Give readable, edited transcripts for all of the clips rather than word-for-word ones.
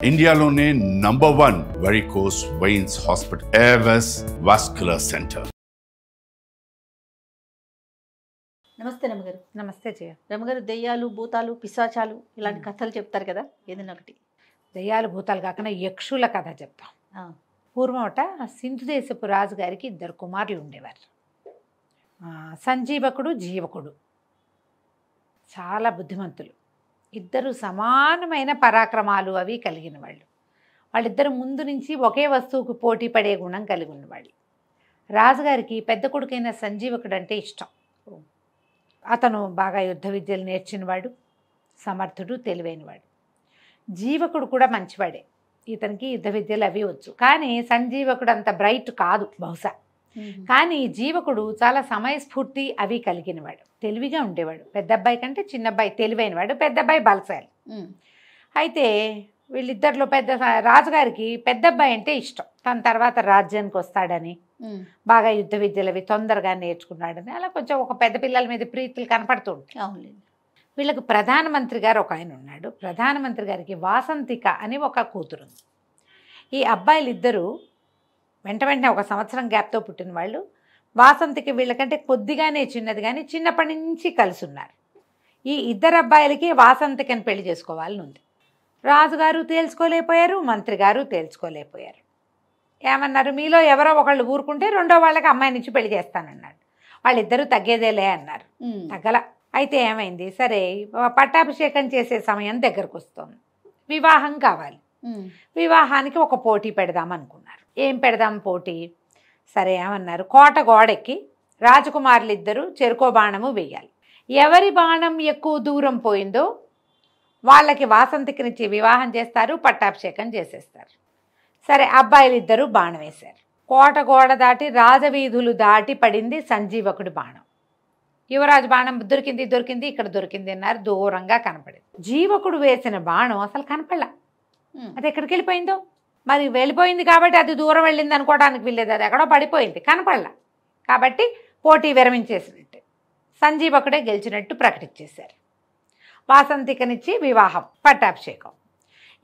ఇండియాలోనే #1 varicose veins hospital Avis vascular centre. నమస్తే రమగారు. నమస్తే జయ. రమగారు, దెయ్యాలు, భూతాలు, పిశాచాలు ఇలాంటి కథలు చెప్తారు కదా, ఏదైనా ఒకటి. దయ్యాలు భూతాలు కాకుండా యక్షుల కథ చెప్తాం. పూర్వమట సింధు దేశపు రాజుగారికి 2 కుమారులు ఉండేవారు. సంజీవకుడు, జీవకుడు. చాలా బుద్ధిమంతులు. ఇద్దరు సమానమైన పరాక్రమాలు అవి కలిగిన వాళ్ళు. వాళ్ళిద్దరు ముందు నుంచి ఒకే వస్తువుకు పోటీ పడే గుణం కలిగి ఉన్నవాళ్ళు. రాజుగారికి పెద్ద కొడుకైన సంజీవకుడు అంటే ఇష్టం. అతను బాగా యుద్ధ విద్యలు నేర్చినవాడు, సమర్థుడు, తెలివైనవాడు. జీవకుడు కూడా మంచివాడే. ఇతనికి యుద్ధ విద్యలు అవి వచ్చు. కానీ సంజీవకుడు అంత బ్రైట్ కాదు బహుశా. కానీ జీవకుడు చాలా సమయస్ఫూర్తి అవి కలిగినవాడు, తెలివిగా ఉండేవాడు. పెద్ద అబ్బాయి కంటే చిన్న అబ్బాయి తెలివైనవాడు, పెద్ద అబ్బాయి బలశాలి. అయితే వీళ్ళిద్దరిలో రాజుగారికి పెద్ద అబ్బాయి అంటే ఇష్టం. తన తర్వాత రాజ్యానికి వస్తాడని, బాగా యుద్ధ విద్యలు అవి తొందరగా నేర్చుకున్నాడని, అలా కొంచెం ఒక పెద్ద పిల్లల మీద ప్రీతులు కనపడుతూ ఉంటాయి. అవునండి. వీళ్ళకు ప్రధానమంత్రి గారు ఒక ఆయన ఉన్నాడు. ప్రధానమంత్రి గారికి వాసంతిక అని ఒక కూతురు ఉంది. ఈ అబ్బాయిలు ఇద్దరు వెంటనే 1 సంవత్సరం గ్యాప్తో పుట్టిన వాళ్ళు. వాసంతికి వీళ్ళకంటే కొద్దిగానే చిన్నది, కానీ చిన్నప్పటి నుంచి కలిసి ఉన్నారు. ఈ 2 అబ్బాయిలకి వాసంతికని పెళ్లి చేసుకోవాలని ఉంది. రాజుగారు తేల్చుకోలేకపోయారు, మంత్రి గారు తేల్చుకోలేకపోయారు. ఏమన్నారు, మీలో ఎవరో ఒకళ్ళు ఊరుకుంటే రెండో వాళ్ళకి అమ్మాయి నుంచి పెళ్లి చేస్తానన్నాడు. వాళ్ళిద్దరూ తగ్గేదేలే అన్నారు. తగ్గల. అయితే ఏమైంది, సరే పట్టాభిషేకం చేసే సమయం దగ్గరకు వస్తుంది, వివాహం కావాలి. వివాహానికి ఒక పోటీ పెడదాం అనుకున్నారు. ఏం పెడదాం పోటీ? సరే ఏమన్నారు, కోట గోడెక్కి రాజకుమారులు ఇద్దరు చెరుకో బాణము వేయాలి. ఎవరి బాణం ఎక్కువ దూరం పోయిందో వాళ్ళకి వాసంతికినిచ్చి వివాహం చేస్తారు, పట్టాభిషేకం చేసేస్తారు. సరే అబ్బాయిలు ఇద్దరు బాణం వేశారు. కోట గోడ దాటి రాజవీధులు దాటి పడింది సంజీవకుడి బాణం. యువరాజు బాణం దొరికింది, ఇక్కడ దొరికింది అన్నారు. దూరంగా కనపడింది. జీవకుడు వేసిన బాణం అసలు కనపడలా. అది ఎక్కడికి వెళ్ళిపోయిందో మరి. వెళ్ళిపోయింది కాబట్టి అది దూరం వెళ్ళింది అనుకోవడానికి వీల్లేదు. అది ఎక్కడో పడిపోయింది, కనపడలా. కాబట్టి పోటీ విరమించేసినట్టు, సంజీవకుడే గెలిచినట్టు ప్రకటించేశారు. వాసంతికనిచ్చి వివాహం, పట్టాభిషేకం.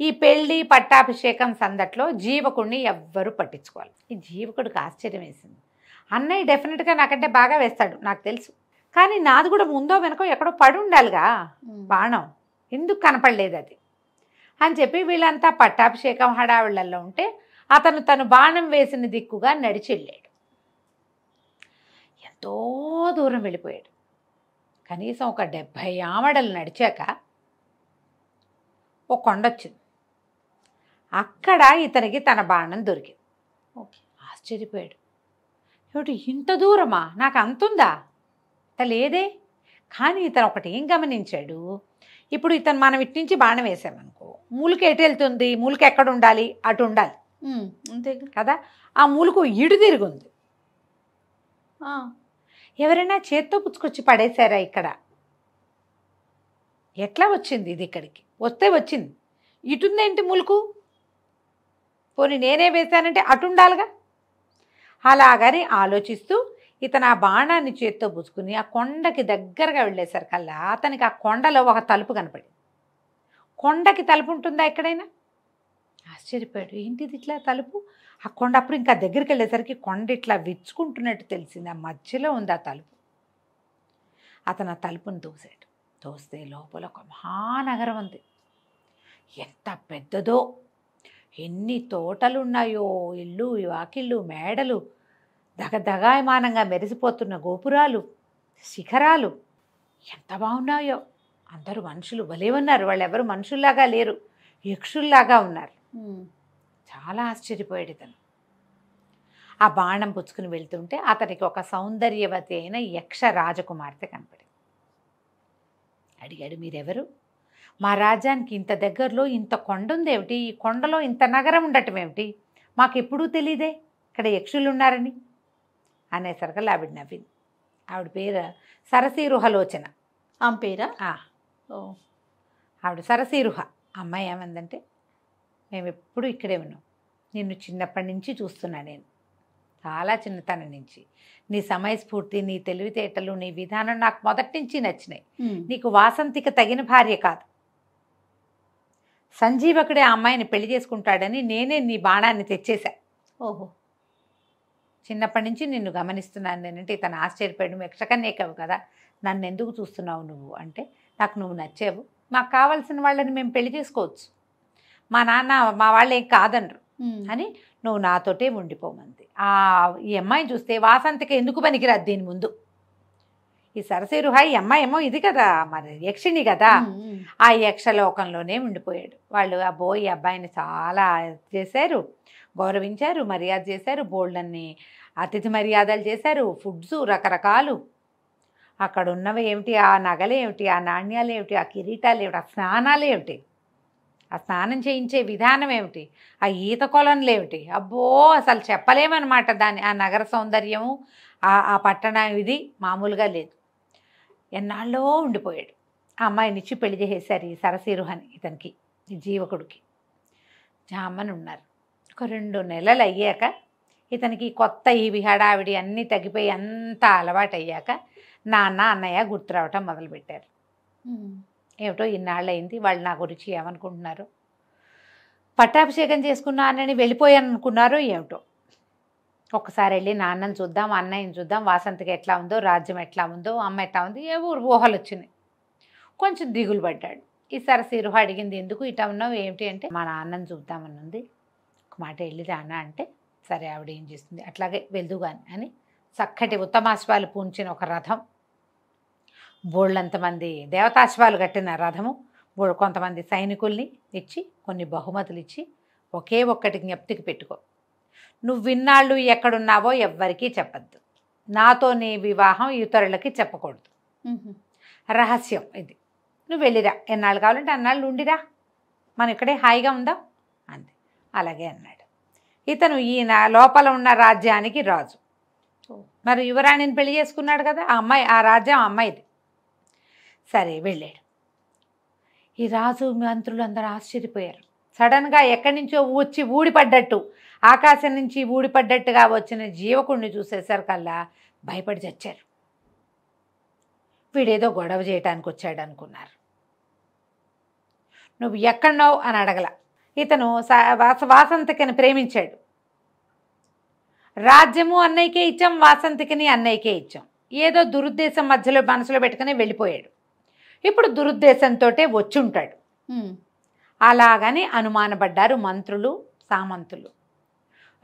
ఈ పెళ్ళి పట్టాభిషేకం సందట్లో జీవకుడిని ఎవ్వరూ పట్టించుకోవాలి. ఈ జీవకుడికి ఆశ్చర్యం వేసింది. అన్నయ్య డెఫినెట్గా నాకంటే బాగా వేస్తాడు, నాకు తెలుసు. కానీ నాది కూడా ముందో వెనకో ఎక్కడో పడి ఉండాలిగా బాణం, ఎందుకు కనపడలేదు అది అని చెప్పి వీళ్ళంతా పట్టాభిషేకం హడావిళ్లలో ఉంటే అతను తను బాణం వేసిన దిక్కుగా నడిచి వెళ్ళాడు. ఎంతో దూరం వెళ్ళిపోయాడు. కనీసం ఒక 70 ఆమడలు నడిచాక ఒక కొండ వచ్చింది. అక్కడ ఇతనికి తన బాణం దొరికింది. ఆశ్చర్యపోయాడు. ఏమిటి ఇంత దూరమా, నాకు అంతుందా? లేదే. కానీ ఇతను ఒకటి ఏం గమనించాడు, ఇప్పుడు ఇతను మనం ఇటు నుంచి బాణం వేసామనుకో, మూలిక ఎటు వెళ్తుంది, మూలిక ఎక్కడ ఉండాలి, అటు ఉండాలి అంతే కదా. ఆ మూలుకు ఇడు తిరుగుంది. ఎవరైనా చేత్తో పుచ్చుకొచ్చి పడేశారా ఇక్కడ? ఎట్లా వచ్చింది ఇది ఇక్కడికి? వస్తే వచ్చింది, ఇటుందేంటి మూలుకు? పోనీ నేనే వేశానంటే అటు ఉండాలిగా. అలాగని ఆలోచిస్తూ ఇతను ఆ బాణాన్ని చేత్తో పుచ్చుకుని ఆ కొండకి దగ్గరగా వెళ్ళేసరికల్లా అతనికి ఆ కొండలో ఒక తలుపు కనపడింది. కొండకి తలుపు ఉంటుందా ఎక్కడైనా? ఆశ్చర్యపోయాడు. ఏంటిది ఇట్లా తలుపు? ఆ కొండ అప్పుడు ఇంకా దగ్గరికి వెళ్ళేసరికి కొండ ఇట్లా విచ్చుకుంటున్నట్టు తెలిసింది. ఆ మధ్యలో ఉంది ఆ తలుపు. అతను ఆ తలుపుని తోసాడు. తోస్తే లోపల ఒక మహానగరం ఉంది. ఎంత పెద్దదో, ఎన్ని తోటలు ఉన్నాయో, ఇళ్ళు, వాకిళ్ళు, మేడలు, దగదగాయమానంగా మెరిసిపోతున్న గోపురాలు, శిఖరాలు ఎంత బాగున్నాయో. అందరూ మనుషులు భలే ఉన్నారు. వాళ్ళు ఎవరు మనుషుల్లాగా లేరు, యక్షుల్లాగా ఉన్నారు. చాలా ఆశ్చర్యపోయాడు ఇతను. ఆ బాణం పుచ్చుకుని వెళ్తుంటే అతనికి ఒక సౌందర్యవతి అయిన యక్ష రాజకుమార్తె కనపడింది. అడిగాడు, మీరెవరు? మా రాజ్యానికి ఇంత దగ్గరలో ఇంత కొండ ఉందేమిటి, ఈ కొండలో ఇంత నగరం ఉండటం ఏమిటి, మాకెప్పుడూ తెలీదే ఇక్కడ యక్షులు ఉన్నారని అనేసరికి ఆవిడ నవ్వింది. ఆవిడ పేరు సరసీరుహలోచన. ఆమె పేరా? ఆవిడ సరసీరుహ. అమ్మాయి ఏమందంటే, మేము ఎప్పుడు ఇక్కడే ఉన్నాం, నిన్ను చిన్నప్పటి నుంచి చూస్తున్నా, నేను చాలా చిన్నతనం నుంచి. నీ సమయస్ఫూర్తి, నీ తెలివితేటలు, నీ విధానం నాకు మొదటి నుంచి నచ్చినాయి. నీకు వాసంతికి తగిన భార్య కాదు, సంజీవకుడే ఆ అమ్మాయిని పెళ్లి చేసుకుంటాడని నేనే నీ బాణాన్ని తెచ్చేశా. ఓహో. చిన్నప్పటి నుంచి నిన్ను గమనిస్తున్నాను నేనంటే ఇతను ఆశ్చర్యపోయాడు. నువ్వు యక్షకన్యకవు కదా, నన్ను ఎందుకు చూస్తున్నావు నువ్వు అంటే, నాకు నువ్వు నచ్చావు, మాకు కావాల్సిన వాళ్ళని మేము పెళ్లి చేసుకోవచ్చు, మా నాన్న మా వాళ్ళు ఏం కాదనరు అని నువ్వు నాతోటే ఉండిపోమంది. ఈ అమ్మాయిని చూస్తే వాసంతికి ఎందుకు పనికిరాదు దీని ముందు. ఈ సరసేరు హాయి అమ్మాయి ఏమో ఇది కదా, మరి యక్షిణి కదా, ఆ యక్షలోకంలోనే ఉండిపోయాడు. వాళ్ళు ఈ అబ్బాయిని చాలా చేశారు, గౌరవించారు, మర్యాద చేశారు, బోల్డన్ని అతిథి మర్యాదలు చేశారు, ఫుడ్స్ రకరకాలు. అక్కడ ఉన్నవి ఏమిటి, ఆ నగలు ఏమిటి, ఆ నాణ్యాలు ఏమిటి, ఆ కిరీటాలు ఏమిటి, ఆ స్నానాలు ఏమిటి, ఆ స్నానం చేయించే విధానం ఏమిటి, ఆ ఈత కొలనులు ఏమిటి, అబ్బో అసలు చెప్పలేమన్నమాట. ఆ నగర సౌందర్యము, ఆ పట్టణం ఇది మామూలుగా లేదు. ఎన్నాళ్ళో ఉండిపోయాడు. ఆ అమ్మాయినిచ్చి పెళ్లి చేసేశారు ఈ సరసీరుహని ఇతనికి, ఈ జీవకుడికి. జామని ఉన్నారు. ఒక 2 నెలలు అయ్యాక ఇతనికి కొత్త ఈ హడావిడి అన్నీ తగ్గిపోయి అంతా అలవాటు అయ్యాక నాన్న అన్నయ్య గుర్తు రావటం మొదలుపెట్టారు. ఏమిటో ఇన్నాళ్ళు అయింది, వాళ్ళు నా గురించి ఏమనుకుంటున్నారు, పట్టాభిషేకం చేసుకున్నానని వెళ్ళిపోయాను అనుకున్నారో ఏమిటో. ఒక్కసారి వెళ్ళి నాన్నని చూద్దాం, అన్నయ్యని చూద్దాం, వాసంతికి ఎట్లా ఉందో, రాజ్యం ఎట్లా ఉందో, అమ్మ ఎట్లా ఉంది, ఏ ఊహలు వచ్చినాయి. కొంచెం దిగులు పడ్డాడు. ఈ సరసీరుహ అడిగింది, ఎందుకు ఇటా ఉన్నావు ఏమిటి అంటే, మా నాన్నని చూద్దామని ఉంది, ఒక మాట వెళ్ళి రానా అంటే, సరే ఆవిడ ఏం చేస్తుంది, అట్లాగే వెళ్దుగాని అని చక్కటి ఉత్తమాశ్వాలు పూంచిన ఒక రథం, బోళ్ళంతమంది దేవతాశ్వాలు కట్టిన రథము, కొంతమంది సైనికుల్ని ఇచ్చి, కొన్ని బహుమతులు ఇచ్చి, ఒకే ఒక్కటి జ్ఞప్తికి పెట్టుకో, నువ్వు విన్నాళ్ళు ఎక్కడున్నావో ఎవ్వరికీ చెప్పద్దు, నాతో నీ వివాహం ఇతరులకి చెప్పకూడదు, రహస్యం ఇది, నువ్వు వెళ్ళిరా, ఎన్నాళ్ళు కావాలంటే అన్నాళ్ళు ఉండిరా, మనం ఇక్కడే హాయిగా ఉందాం అంతే. అలాగే అన్నాడు. ఇతను ఈయన లోపల ఉన్న రాజ్యానికి రాజు. మరి యువరాణిని పెళ్లి చేసుకున్నాడు కదా, ఆ అమ్మాయి, ఆ రాజ్యం అమ్మాయిది. సరే వెళ్ళాడు. ఈ రాజు మంత్రులు అందరూ ఆశ్చర్యపోయారు. సడన్గా ఎక్కడి నుంచో వచ్చి ఊడిపడ్డట్టు, ఆకాశం నుంచి ఊడిపడ్డట్టుగా వచ్చిన జీవకుడిని చూసేసరికల్లా భయపడి చచ్చారు. వీడేదో గొడవ చేయడానికి వచ్చాడు అనుకున్నారు. నువ్వు ఎక్కడున్నావు అని అడగల. ఇతను వాసంతికని ప్రేమించాడు. రాజ్యము అన్నయ్యకే ఇచ్చాం, వాసంతికని అన్నయ్యకే ఇచ్చాం. ఏదో దురుద్దేశం మధ్యలో మనసులో పెట్టుకుని వెళ్ళిపోయాడు. ఇప్పుడు దురుద్దేశంతో వచ్చి ఉంటాడు. అలాగని అనుమానపడ్డారు మంత్రులు, సామంతులు.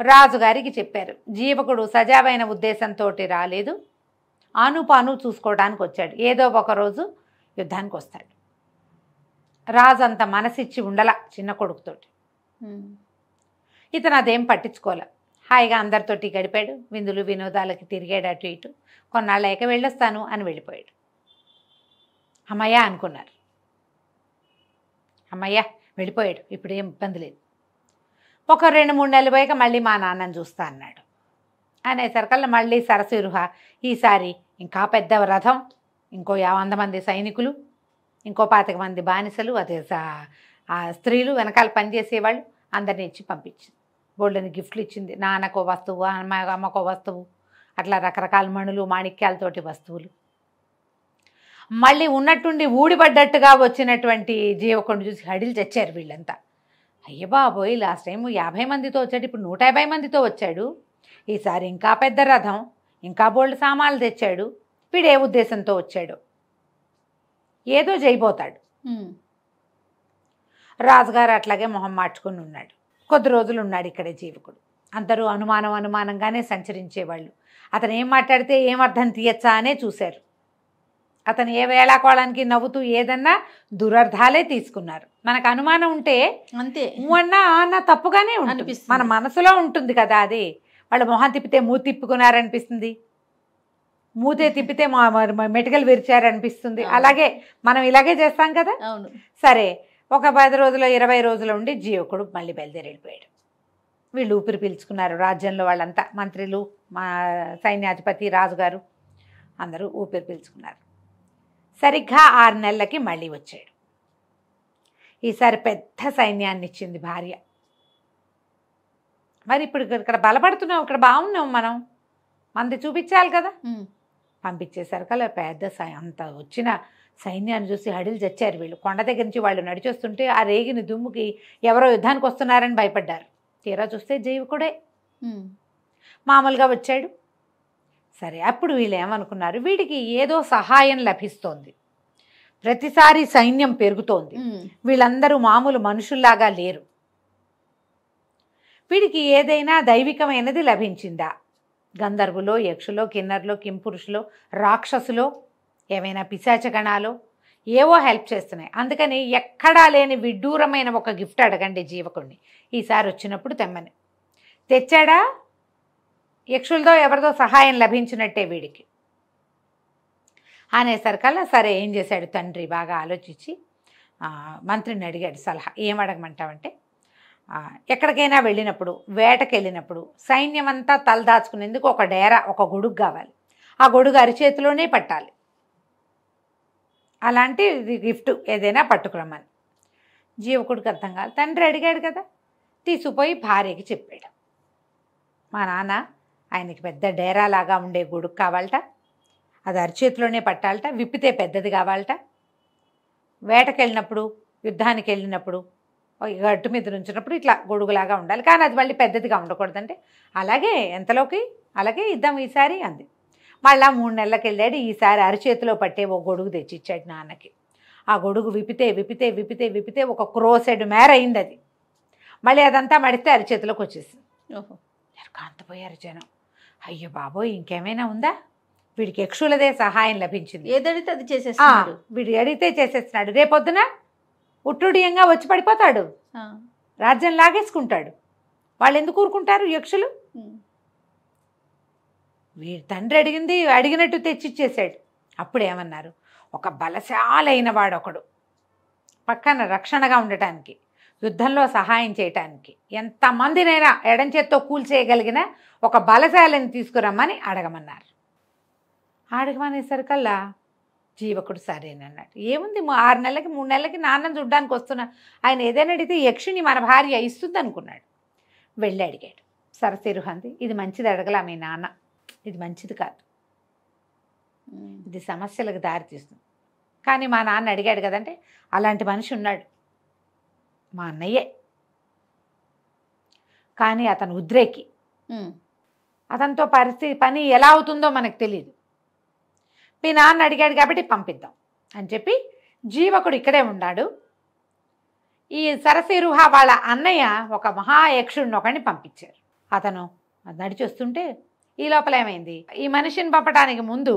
రాజుగారికి చెప్పారు, జీవకుడు సజావైన ఉద్దేశంతో రాలేదు, ఆనుపాను చూసుకోవడానికి వచ్చాడు, ఏదో ఒకరోజు యుద్ధానికి వస్తాడు. రాజు అంత మనసిచ్చి ఉండల చిన్న కొడుకుతోటి. ఇతను అదేం పట్టించుకోలే, హాయిగా అందరితోటి గడిపాడు, విందులు వినోదాలకి తిరిగాడు అటు ఇటు. కొన్నాళ్ళక వెళ్ళొస్తాను అని వెళ్ళిపోయాడు. అమ్మయ్య అనుకున్నారు. అమ్మయ్య వెళ్ళిపోయాడు, ఇప్పుడు ఏం ఇబ్బంది లేదు. ఒక 2-3 నెలలు పోయాక మళ్ళీ మా నాన్నని చూస్తా అన్నాడు. అనేసరికల్లా మళ్ళీ సరసీరుహ ఈసారి ఇంకా పెద్ద రథం, ఇంకో 50 మంది సైనికులు, ఇంకో 25 మంది బానిసలు, అదే స్త్రీలు వెనకాల పనిచేసేవాళ్ళు అందరినీ ఇచ్చి పంపించింది. బోల్డని గిఫ్ట్లు ఇచ్చింది. నాన్నకో వస్తువు, అమ్మకో వస్తువు, అట్లా రకరకాల మణులు మాణిక్యాలతోటి వస్తువులు. మళ్ళీ ఉన్నట్టుండి ఊడిపడ్డట్టుగా వచ్చినటువంటి జీవకుడిని చూసి హడిలు తెచ్చారు వీళ్ళంతా. అయ్య బాబోయ్, లాస్ట్ టైం 50 మందితో వచ్చాడు, ఇప్పుడు 150 మందితో వచ్చాడు, ఈసారి ఇంకా పెద్ద రథం, ఇంకా బోల్డ్ సామాన్లు తెచ్చాడు, వీడు ఏ ఉద్దేశంతో వచ్చాడు, ఏదో చేయబోతాడు. రాజుగారు అట్లాగే మొహం మార్చుకుని ఉన్నాడు. కొద్ది రోజులు ఉన్నాడు ఇక్కడే జీవకుడు. అందరూ అనుమానంగానే సంచరించేవాళ్ళు. అతను ఏం మాట్లాడితే ఏం అర్థం తీయచ్చా అనే చూశారు. అతను ఏ వేళాకోళానికి నవ్వుతూ ఏదన్నా దురర్థాలే తీసుకున్నారు. మనకు అనుమానం ఉంటే అంతే, అన్న తప్పుగానే ఉంటుంది, మన మనసులో ఉంటుంది కదా అది. వాళ్ళు మొహం తిప్పితే మూతి తిప్పుకున్నారనిపిస్తుంది, మూతే తిప్పితే మెటికలు విరిచారనిపిస్తుంది. అలాగే మనం ఇలాగే చేస్తాం కదా. అవును. సరే, ఒక 10 రోజులు 20 రోజులు ఉండి జీవకుడు మళ్ళీ బయలుదేరి వెళ్ళిపోయాడు. వీళ్ళు ఊపిరి పీల్చుకున్నారు. రాజ్యంలో వాళ్ళంతా, మంత్రులు, మా సైన్యాధిపతి, రాజుగారు అందరూ ఊపిరి పీల్చుకున్నారు. సరిగ్గా 6 నెలలకి మళ్ళీ వచ్చాడు. ఈసారి పెద్ద సైన్యాన్ని ఇచ్చింది భార్య. మరి ఇప్పుడు ఇక్కడ బలపడుతున్నాం, ఇక్కడ బాగున్నాం, మనం మంది చూపించాలి కదా. పంపించేసరికి అలా పెద్ద అంత వచ్చిన సైన్యాన్ని చూసి హడిలు చచ్చారు వీళ్ళు. కొండ దగ్గర నుంచి వాళ్ళు నడిచొస్తుంటే ఆ రేగిన దుమ్ముకి ఎవరో యుద్ధానికి వస్తున్నారని భయపడ్డారు. తీరా చూస్తే జీవకుడే మామూలుగా వచ్చాడు. సరే, అప్పుడు వీళ్ళు ఏమనుకున్నారు, వీడికి ఏదో సహాయం లభిస్తోంది, ప్రతిసారి సైన్యం పెరుగుతోంది, వీళ్ళందరూ మామూలు మనుషుల్లాగా లేరు, వీడికి ఏదైనా దైవికమైనది లభించిందా, గంధర్వులో, యక్షులో, కిన్నర్లో, కింపురుషులో, రాక్షసులో, ఏమైనా పిశాచగణాలో ఏవో హెల్ప్ చేస్తున్నాయి. అందుకని ఎక్కడా లేని విడ్డూరమైన ఒక గిఫ్ట్ అడగండి జీవకుడిని, ఈసారి వచ్చినప్పుడు తెమ్మని. తెచ్చాడా, యక్షులతో ఎవరిదో సహాయం లభించినట్టే వీడికి అనేసరికల్లా సరే ఏం చేశాడు తండ్రి, బాగా ఆలోచించి మంత్రిని అడిగాడు సలహా. ఏం అడగమంటావంటే, ఎక్కడికైనా వెళ్ళినప్పుడు, వేటకి వెళ్ళినప్పుడు సైన్యం అంతా తలదాచుకునేందుకు ఒక డేరా, ఒక గొడుగు కావాలి. ఆ గొడుగు అరిచేతిలోనే పట్టాలి. అలాంటి గిఫ్ట్ ఏదైనా పట్టుకురమ్మని. జీవకుడికి అర్థం కాదు. తండ్రి అడిగాడు కదా, తీసుకుపోయి భార్యకి చెప్పాడు. మా నాన్న ఆయనకి పెద్ద డేరా లాగా ఉండే గొడుగు కావాలట, అది అరిచేతిలోనే పట్టాలట, విప్పితే పెద్దది కావాలట, వేటకి వెళ్ళినప్పుడు, యుద్ధానికి వెళ్ళినప్పుడు, గట్టు మీద నుంచినప్పుడు ఇట్లా గొడుగులాగా ఉండాలి, కానీ అది మళ్ళీ పెద్దదిగా ఉండకూడదంటే అలాగే ఎంతలోకి అలాగే ఇద్దాం ఈసారి అంది. మళ్ళీ 3 నెలలకు వెళ్ళాడు. ఈసారి అరిచేతిలో పట్టే ఓ గొడుగు తెచ్చిచ్చాడు నాన్నకి. ఆ గొడుగు విప్పితే విప్పితే విప్పితే విప్పితే ఒక క్రోసెడ్ మేర అయింది అది. మళ్ళీ అదంతా మడిస్తే అరిచేతిలోకి వచ్చేసింది. ఓహో, కాంతపోయారు జనం. అయ్యో బాబోయ్, ఇంకేమైనా ఉందా, వీడికి యక్షులదే సహాయం లభించింది, ఏదడితే అది చేసేస్తున్నాడు, వీడు అడిగితే చేసేస్తున్నాడు, రేపొద్దున ఉట్టుడియంగా వచ్చి పడిపోతాడు, రాజ్యం లాగేసుకుంటాడు. వాళ్ళు ఎందుకు ఊరుకుంటారు యక్షులు? వీడి తండ్రి అడిగినట్టు తెచ్చిచ్చేసాడు. అప్పుడు ఏమన్నారు, ఒక బలశాలైన వాడొకడు పక్కన రక్షణగా ఉండటానికి, యుద్ధంలో సహాయం చేయటానికి, ఎంతమందినైనా ఎడం చేత్తో కూల్చేయగలిగిన ఒక బలశాలని తీసుకురమ్మని అడగమన్నారు. అడగమనేసరికల్లా జీవకుడు సరేనన్నాడు. ఏముంది, 6 నెలలకి 3 నెలలకి నాన్నని చూడ్డానికి వస్తున్నా, ఆయన ఏదైనా అడిగితే యక్షిని మన భార్య ఇస్తుంది అనుకున్నాడు. వెళ్ళి అడిగాడు. సరసిరుహంది, ఇది మంచిది అడగలా మీ నాన్న, ఇది మంచిది కాదు, ఇది సమస్యలకు దారితీస్తుంది. కానీ మా నాన్న అడిగాడు కదంటే, అలాంటి మనిషి ఉన్నాడు, మా అన్నయ్యే, కానీ అతను ఉద్రేకి, అతనితో పని ఎలా అవుతుందో మనకు తెలియదు, మీ నాన్న అడిగాడు కాబట్టి పంపిద్దాం అని చెప్పి జీవకుడు ఇక్కడే ఉన్నాడు. ఈ సరసిరుహ వాళ్ళ అన్నయ్య ఒక మహాయక్షుడిని ఒకడిని పంపించారు. అతను నడిచొస్తుంటే ఈ లోపల ఏమైంది, ఈ మనిషిని పంపడానికి ముందు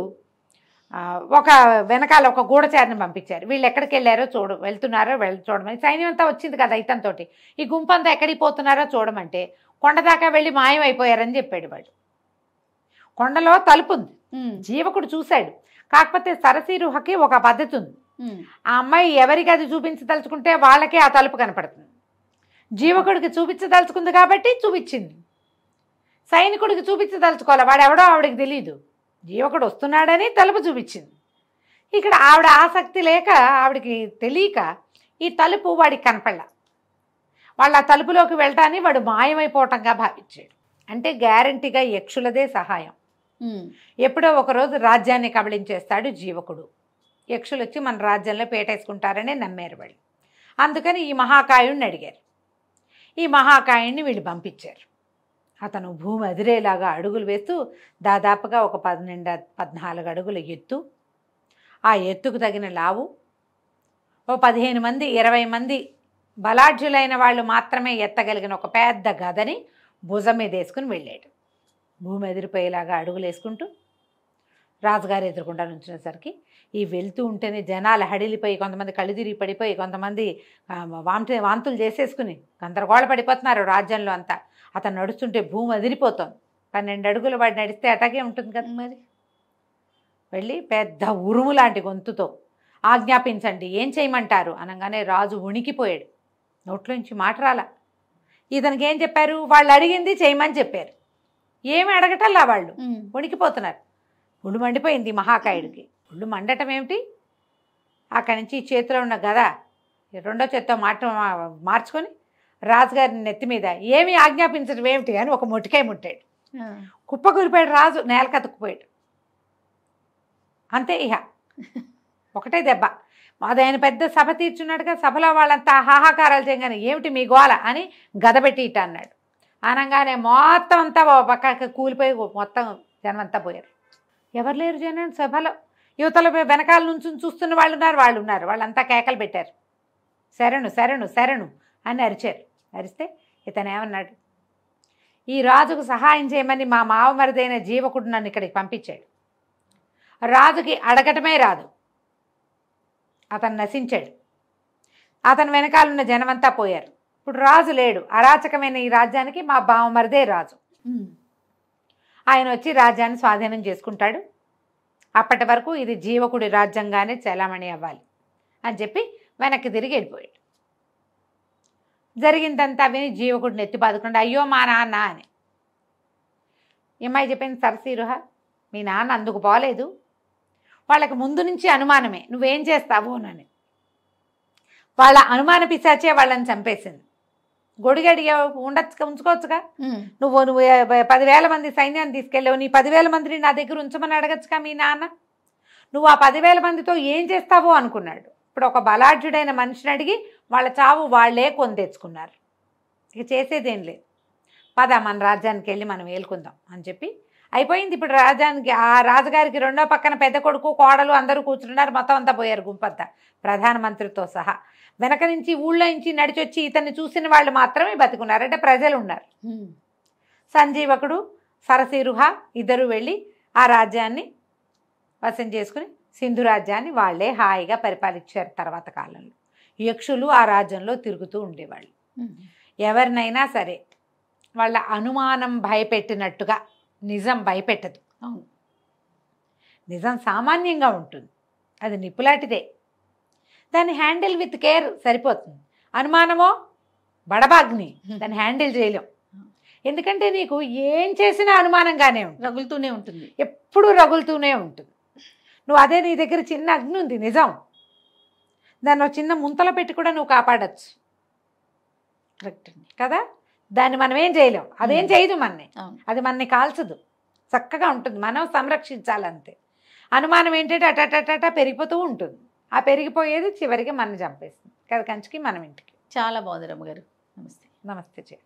ఒక వెనకాల ఒక గూఢచారిని పంపించారు. వీళ్ళు ఎక్కడికి వెళ్ళారో వెళ్తున్నారో చూడమని. సైన్యం అంతా వచ్చింది కదా ఇతనితో, ఈ గుంపంతా ఎక్కడికి పోతున్నారో చూడమంటే కొండ దాకా వెళ్ళి మాయమైపోయారని చెప్పాడు వాడు. కొండలో తలుపు ఉంది, జీవకుడు చూశాడు. కాకపోతే సరసిరుహకి ఒక పద్ధతి ఉంది, ఆ అమ్మాయి ఎవరికి అది చూపించదలుచుకుంటే వాళ్ళకే ఆ తలుపు కనపడుతుంది. జీవకుడికి చూపించదలుచుకుంది కాబట్టి చూపించింది, సైనికుడికి చూపించదలుచుకోవాలి, వాడెవడో ఆవిడకి తెలియదు, జీవకుడు వస్తున్నాడని తలుపు చూపించింది. ఇక్కడ ఆవిడ ఆసక్తి లేక, ఆవిడకి తెలియక ఈ తలుపు వాడికి కనపడలా. వాళ్ళు ఆ తలుపులోకి వెళ్ళటాన్ని వాడు మాయమైపోవటంగా భావించాడు. అంటే గ్యారంటీగా యక్షులదే సహాయం. ఎప్పుడో ఒకరోజు రాజ్యాన్ని కబళించేస్తాడు జీవకుడు. యక్షులు వచ్చి మన రాజ్యంలో పేటేసుకుంటారనే నమ్మారు వాళ్ళు. అందుకని ఈ మహాకాయుడిని అడిగారు. ఈ మహాకాయుడిని వీళ్ళు పంపించారు. అతను భూమి అదిరేలాగా అడుగులు వేస్తూ దాదాపుగా ఒక 14 అడుగుల ఎత్తు, ఆ ఎత్తుకు తగిన లావు, ఓ 15 మంది 20 మంది బలాఢ్యులైన వాళ్ళు మాత్రమే ఎత్తగలిగిన ఒక పెద్ద గదని భుజం మీద వేసుకుని వెళ్ళాడు. భూమి ఎదిరిపోయేలాగా అడుగులు వేసుకుంటూ రాజుగారు ఎదురుకుండా నుంచినసరికి ఈ వెళ్తూ ఉంటేనే జనాలు హడిలిపోయి, కొంతమంది కళ్ళు తిరిగి పడిపోయి, కొంతమంది వాంతులు చేసేసుకుని గందరగోళ పడిపోతున్నారు రాజ్యంలో అంతా. అతను నడుస్తుంటే భూమి అదిరిపోతుంది. 12 అడుగులు వాడు నడిస్తే అటాగే ఉంటుంది కదా. మరి వెళ్ళి పెద్ద ఉరుము లాంటి గొంతుతో ఆజ్ఞాపించండి, ఏం చేయమంటారు అనగానే రాజు ఉణికిపోయాడు. నోట్లోంచి మాట రాలా. ఇతనికి ఏం చెప్పారు, వాళ్ళు అడిగింది చేయమని చెప్పారు. ఏమి అడగటల్లా వాళ్ళు ఉణికిపోతున్నారు. ఒళ్ళు మండిపోయింది మహాకాయుడికి. ఒళ్ళు మండటం ఏమిటి, అక్కడి నుంచి చేతిలో ఉన్న గద 2వ చేత్తో మార్చుకొని రాజుగారిని నెత్తి మీద ఏమి ఆజ్ఞాపించడం ఏమిటి అని ఒక మొటికాయ ముట్టాడు. కుప్పకూలిపోయాడు రాజు, నేల కతుక్కుపోయాడు. అంతే. ఇహ ఒకటే దెబ్బ. అది ఆయన పెద్ద సభ తీర్చున్నాడుగా, సభలో వాళ్ళంతా హాహాకారాలు చేయగానే ఏమిటి మీ గోల అని గదబెట్టి ఇట అన్నాడు. అనగానే మొత్తం అంతా పక్కకి కూలిపోయి మొత్తం జనం అంతా పోయారు. ఎవరు లేరు జనం సభలో. యువతల వెనకాల నుంచి చూస్తున్న వాళ్ళు ఉన్నారు. వాళ్ళంతా కేకలు పెట్టారు, శరణు శరణు శరణు అని అరిచారు. అరిస్తే ఇతను ఏమన్నాడు, ఈ రాజుకు సహాయం చేయమని మా మావమరిదైన జీవకుడు నన్ను ఇక్కడికి పంపించాడు. రాజుకి అడగటమే రాదు, అతను నశించాడు. అతని వెనకాలన్న జనమంతా పోయారు. ఇప్పుడు రాజు లేడు. అరాచకమైన ఈ రాజ్యానికి మా బావమరిదే రాజు. ఆయన వచ్చి రాజ్యాన్ని స్వాధీనం చేసుకుంటాడు. అప్పటి వరకు ఇది జీవకుడి రాజ్యంగానే చలామణి అవ్వాలి అని చెప్పి వెనక్కి తిరిగి వెళ్ళిపోయాడు. జరిగిందంతా విని జీవకుడిని ఎత్తి బాదుకుంటే అయ్యో మా నాన్న అని. ఏమై చెప్పింది సరసీరుహ, మీ నాన్న అందుకు పోలేదు, వాళ్ళకి ముందు నుంచి అనుమానమే నువ్వేం చేస్తావు అని. వాళ్ళ అనుమాన పిశాచే వాళ్ళని చంపేసింది. గొడిగడి ఉంచుకోవచ్చుగా. నువ్వు 10,000 మంది సైన్యాన్ని తీసుకెళ్ళావు, నీ 10,000 మందిని నా దగ్గర ఉంచమని అడగచ్చుగా మీ నాన్న. నువ్వు ఆ 10,000 మందితో ఏం చేస్తావో అనుకున్నాడు. ఇప్పుడు ఒక బలాఢ్యుడైన మనిషిని అడిగి వాళ్ళ చావు వాళ్లే కొని తెచ్చుకున్నారు. ఇక చేసేదేం లేదు, పద మన రాజ్యానికి వెళ్ళి మనం ఏలుకుందాం అని చెప్పి అయిపోయింది. ఇప్పుడు రాజ్యానికి ఆ రాజుగారికి రెండో పక్కన పెద్ద కొడుకు కోడలు అందరూ కూర్చున్నారు. మొత్తం అంతా పోయారు గుంపంతా, ప్రధానమంత్రితో సహా. వెనక నుంచి ఊళ్ళో నుంచి నడిచొచ్చి ఇతన్ని చూసిన వాళ్ళు మాత్రమే బతికున్నారు, అంటే ప్రజలు ఉన్నారు. సంజీవకుడు సరసీరుహ ఇద్దరు వెళ్ళి ఆ రాజ్యాన్ని వశం చేసుకుని సింధు రాజ్యాన్ని వాళ్లే హాయిగా పరిపాలించారు. తర్వాత కాలంలో యక్షులు ఆ రాజ్యంలో తిరుగుతూ ఉండేవాళ్ళు. ఎవరినైనా సరే వాళ్ళ అనుమానం భయపెట్టినట్టుగా నిజం భయపెట్టదు. అవును, నిజం సామాన్యంగా ఉంటుంది, అది నిప్పులాంటిదే. దాన్ని హ్యాండిల్ విత్ కేర్ సరిపోతుంది. అనుమానమో బడబాగ్ని, దాన్ని హ్యాండిల్ చేయలేం. ఎందుకంటే నీకు ఏం చేసినా అనుమానంగానే ఉంటుంది, రగులుతూనే ఉంటుంది, ఎప్పుడూ రగులుతూనే ఉంటుంది. నువ్వు అదే నీ దగ్గర చిన్న అగ్ని ఉంది నిజం, దాన్ని ఒక చిన్న ముంతలో పెట్టి కూడా నువ్వు కాపాడచ్చు. కరెక్ట్ అండి కదా, దాన్ని మనం ఏం చేయలేం, అదేం చేయదు మనని, అది మనని కాల్చదు, చక్కగా ఉంటుంది, మనం సంరక్షించాలంతే. అనుమానం ఏంటంటే అటటట పెరిగిపోతూ ఉంటుంది. ఆ పెరిగిపోయేది చివరికి మనం చంపేస్తుంది కదా, కంచికి మనం ఇంటికి. చాలా బాగుంది రమ్మగారు. నమస్తే. నమస్తే.